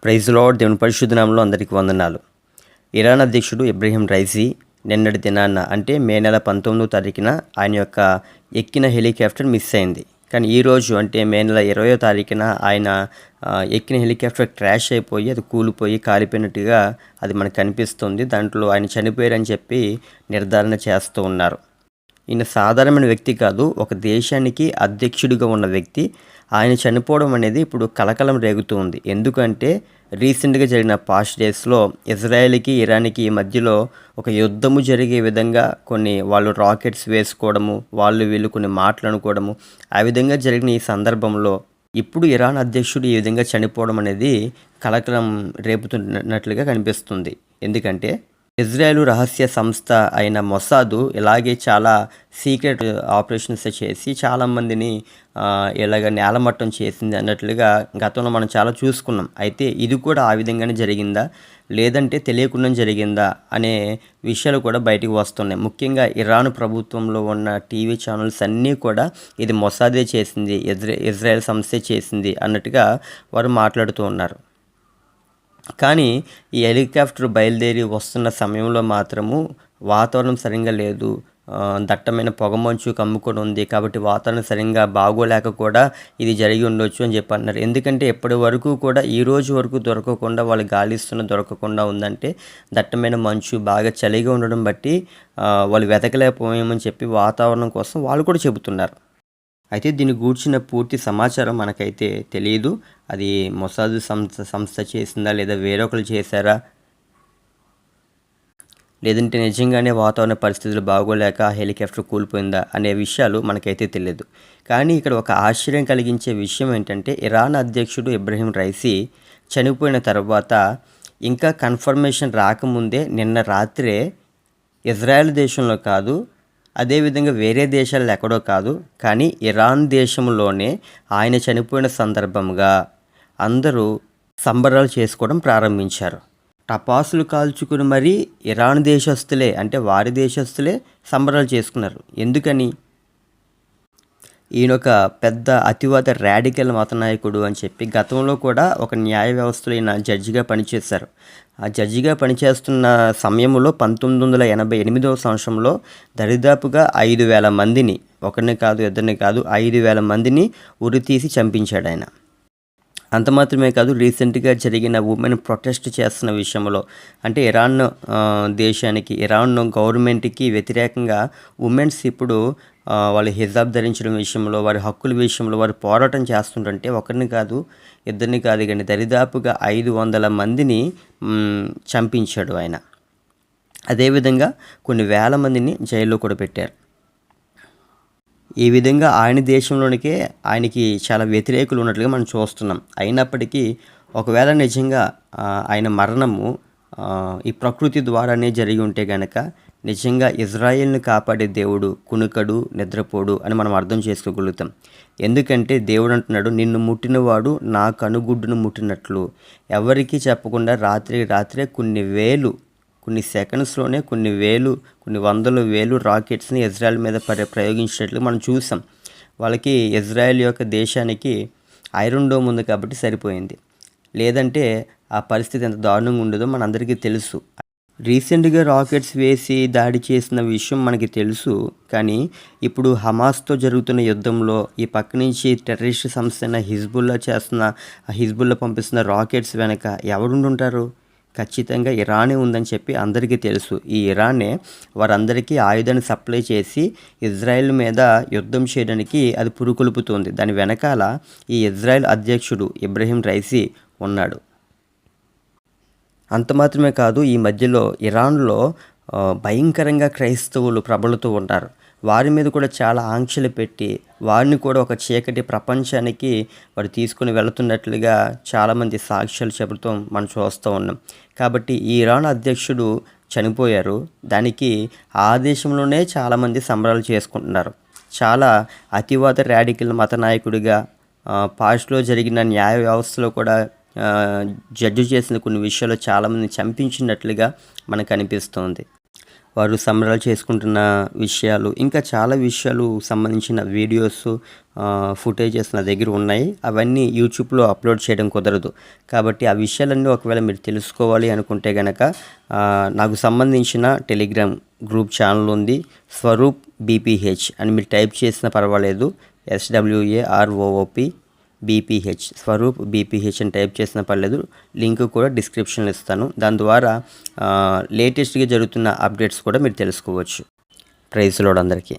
Praise lord. దేవుని పరిశుద్ధ నామములో అందరికీ వందనాలు. ఇరాన్ అధ్యక్షుడు ఇబ్రహీం రైసీ నిన్నటి దినాన అంటే మే నెల 19వ తారీఖున ఆయన యొక్క ఎక్కిన హెలికాప్టర్ మిస్ అయింది. కానీ ఈరోజు అంటే మే నెల 20వ తారీఖున ఆయన ఎక్కిన హెలికాప్టర్ క్రాష్ అయిపోయి అది కూలిపోయి కాలిపోయినట్టుగా అది మనకు కనిపిస్తుంది. దాంట్లో ఆయన చనిపోయారని చెప్పి నిర్ధారణ చేస్తూ ఉన్నారు. ఈయన సాధారణమైన వ్యక్తి కాదు, ఒక దేశానికి అధ్యక్షుడిగా ఉన్న వ్యక్తి. ఆయన చనిపోవడం అనేది ఇప్పుడు కలకలం రేగుతూ ఉంది. ఎందుకంటే రీసెంట్గా జరిగిన పాస్ట్ డేస్లో ఇజ్రాయెల్కి ఇరాన్కి ఈ మధ్యలో ఒక యుద్ధము జరిగే విధంగా కొన్ని వాళ్ళు రాకెట్స్ వేసుకోవడము, వాళ్ళు వీళ్ళు కొన్ని మాట్లాడుకోవడము, ఆ విధంగా జరిగిన ఈ సందర్భంలో ఇప్పుడు ఇరాన్ అధ్యక్షుడు ఈ విధంగా చనిపోవడం అనేది కలకలం రేపుతున్నట్లుగా కనిపిస్తుంది. ఎందుకంటే ఇజ్రాయెల్ రహస్య సంస్థ అయిన మొసాదు ఇలాగే చాలా సీక్రెట్ ఆపరేషన్స్ చేసి చాలామందిని ఇలాగ నేలమట్టం చేసింది అన్నట్లుగా గతంలో మనం చాలా చూసుకున్నాం. అయితే ఇది కూడా ఆ విధంగానే జరిగిందా లేదంటే తెలియకుండా జరిగిందా అనే విషయాలు కూడా బయటికి వస్తున్నాయి. ముఖ్యంగా ఇరాన్ ప్రభుత్వంలో ఉన్న టీవీ ఛానల్స్ అన్నీ కూడా ఇది మొసాదే చేసింది, ఇజ్రాయెల్ సంస్థే చేసింది అన్నట్టుగా వారు మాట్లాడుతూ ఉన్నారు. కానీ ఈ హెలికాప్టర్ బయలుదేరి వస్తున్న సమయంలో మాత్రము వాతావరణం సరిగ్గా లేదు, దట్టమైన పొగమంచు కమ్ముకొని ఉంది. కాబట్టి వాతావరణం సరిగ్గా బాగోలేక కూడా ఇది జరిగి ఉండొచ్చు అని చెప్పి అన్నారు. ఎందుకంటే ఎప్పటి వరకు కూడా ఈ రోజు వరకు దొరకకుండా వాళ్ళు గాలిస్తున్న దొరకకుండా ఉందంటే దట్టమైన మంచు బాగా చలిగా ఉండడం బట్టి వాళ్ళు వెతకలేకపోయామని చెప్పి వాతావరణం కోసం వాళ్ళు కూడా చెబుతున్నారు. అయితే దీన్ని గూర్చిన పూర్తి సమాచారం మనకైతే తెలియదు. అది మొసాదు సంస్థ చేసిందా లేదా వేరొకరు చేశారా లేదంటే నిజంగానే వాతావరణ పరిస్థితులు బాగోలేక హెలికాప్టర్ కూలిపోయిందా అనే విషయాలు మనకైతే తెలియదు. కానీ ఇక్కడ ఒక ఆశ్చర్యం కలిగించే విషయం ఏంటంటే ఇరాన్ అధ్యక్షుడు ఇబ్రహీం రైసీ చనిపోయిన తర్వాత ఇంకా కన్ఫర్మేషన్ రాకముందే నిన్న రాత్రే ఇజ్రాయెల్ దేశంలో కాదు, అదేవిధంగా వేరే దేశాల్లో ఎక్కడో కాదు, కానీ ఇరాన్ దేశంలోనే ఆయన చనిపోయిన సందర్భంగా అందరూ సంబరాలు చేసుకోవడం ప్రారంభించారు. టపాసులు కాల్చుకుని మరీ ఇరాన్ దేశస్తులే అంటే వారి దేశస్తులే సంబరాలు చేసుకున్నారు. ఎందుకని? ఈయనొక పెద్ద అతివాద రాడికల్ మత నాయకుడు అని చెప్పి గతంలో కూడా ఒక న్యాయ వ్యవస్థలో ఈయన జడ్జిగా పనిచేశారు. ఆ జడ్జిగా పనిచేస్తున్న సమయంలో 1988వ సంవత్సరంలో దరిదాపుగా 5,000 మందిని, ఒకరిని కాదు ఇద్దరిని కాదు 5,000 మందిని ఉరి తీసి చంపించాడు ఆయన. అంత మాత్రమే కాదు, రీసెంట్గా జరిగిన ఉమెన్ ప్రొటెస్ట్ చేస్తున్న విషయంలో అంటే ఇరాన్ దేశానికి ఇరాన్ గవర్నమెంట్కి వ్యతిరేకంగా ఉమెన్స్ ఇప్పుడు వాళ్ళు హిజాబ్ ధరించడం విషయంలో వారి హక్కుల విషయంలో వారు పోరాటం చేస్తుంటే ఒకరిని కాదు ఇద్దరిని కాదు కానీ దరిదాపుగా 500 మందిని చంపించాడు ఆయన. అదేవిధంగా కొన్ని వేల మందిని జైల్లో కూడా పెట్టారు. ఈ విధంగా ఆయన దేశంలోనికే ఆయనకి చాలా వ్యతిరేకులు ఉన్నట్లుగా మనం చూస్తున్నాం. అయినప్పటికీ ఒకవేళ నిజంగా ఆయన మరణము ఈ ప్రకృతి ద్వారానే జరిగి ఉంటే గనక నిజంగా ఇజ్రాయెల్ని కాపాడే దేవుడు కునుకడు నిద్రపోడు అని మనం అర్థం చేసుకోగలుగుతాం. ఎందుకంటే దేవుడు అంటున్నాడు, నిన్ను ముట్టినవాడు నా కనుగుడ్డును ముట్టినట్లు. ఎవరికీ చెప్పకుండా రాత్రే కొన్ని సెకండ్స్లోనే కొన్ని వందల వేలు రాకెట్స్ని ఇజ్రాయెల్ మీద ప్రయోగించినట్లు మనం చూసాం. వాళ్ళకి ఇజ్రాయెల్ యొక్క దేశానికి ఐరన్ డోమ్ ఉంది కాబట్టి సరిపోయింది, లేదంటే ఆ పరిస్థితి ఎంత దారుణంగా ఉండదో మనందరికీ తెలుసు. రీసెంట్గా రాకెట్స్ వేసి దాడి చేసిన విషయం మనకి తెలుసు. కానీ ఇప్పుడు హమాస్తో జరుగుతున్న యుద్ధంలో ఈ పక్క నుంచి టెర్రరిస్ట్ సంస్థ అయిన హిజ్బుల్లా పంపిస్తున్న రాకెట్స్ వెనక ఎవరుండుంటారు? ఖచ్చితంగా ఇరానే ఉందని చెప్పి అందరికీ తెలుసు. ఈ ఇరానే వారందరికీ ఆయుధాన్ని సప్లై చేసి ఇజ్రాయెల్ మీద యుద్ధం చేయడానికి అది పురుకొల్పుతుంది. దాని వెనకాల ఈ ఇజ్రాయెల్ అధ్యక్షుడు ఇబ్రహీం రైసీ ఉన్నాడు. అంత మాత్రమే కాదు, ఈ మధ్యలో ఇరాన్లో భయంకరంగా క్రైస్తవులు ప్రబలుతూ ఉంటారు. వారి మీద కూడా చాలా ఆంక్షలు పెట్టి వారిని కూడా ఒక చీకటి ప్రపంచానికి వారు తీసుకుని వెళుతున్నట్లుగా చాలామంది సాక్ష్యాలు చెబుతూ మనం చూస్తూ ఉన్నాం. కాబట్టి ఈ ఇరాన్ అధ్యక్షుడు చనిపోయారు, దానికి ఆ దేశంలోనే చాలామంది సంబరాలు చేసుకుంటున్నారు. చాలా అతివాద రాడికల్ మత నాయకుడిగా పాస్ట్లో జరిగిన న్యాయ వ్యవస్థలో కూడా జడ్జి చేసిన కొన్ని విషయాలు చాలామంది చంపించినట్లుగా మనకు అనిపిస్తోంది. వారు సంబరాలు చేసుకుంటున్న విషయాలు, ఇంకా చాలా విషయాలు సంబంధించిన వీడియోస్, ఫుటేజెస్ నా దగ్గర ఉన్నాయి. అవన్నీ యూట్యూబ్లో అప్లోడ్ చేయడం కుదరదు. కాబట్టి ఆ విషయాలన్నీ ఒకవేళ మీరు తెలుసుకోవాలి అనుకుంటే గనక నాకు సంబంధించిన టెలిగ్రామ్ గ్రూప్ ఛానల్ ఉంది. స్వరూప్ బీపీహెచ్ అని మీరు టైప్ చేసినా పర్వాలేదు. SWAROOP BPH, స్వరూప్ బీపీహెచ్ అని టైప్ చేసినా పర్లేదు. లింక్ కూడా డిస్క్రిప్షన్లో ఇస్తాను. దాని ద్వారా లేటెస్ట్గా జరుగుతున్న అప్డేట్స్ కూడా మీరు తెలుసుకోవచ్చు. ప్రైజ్ లార్డ్ అందరికీ.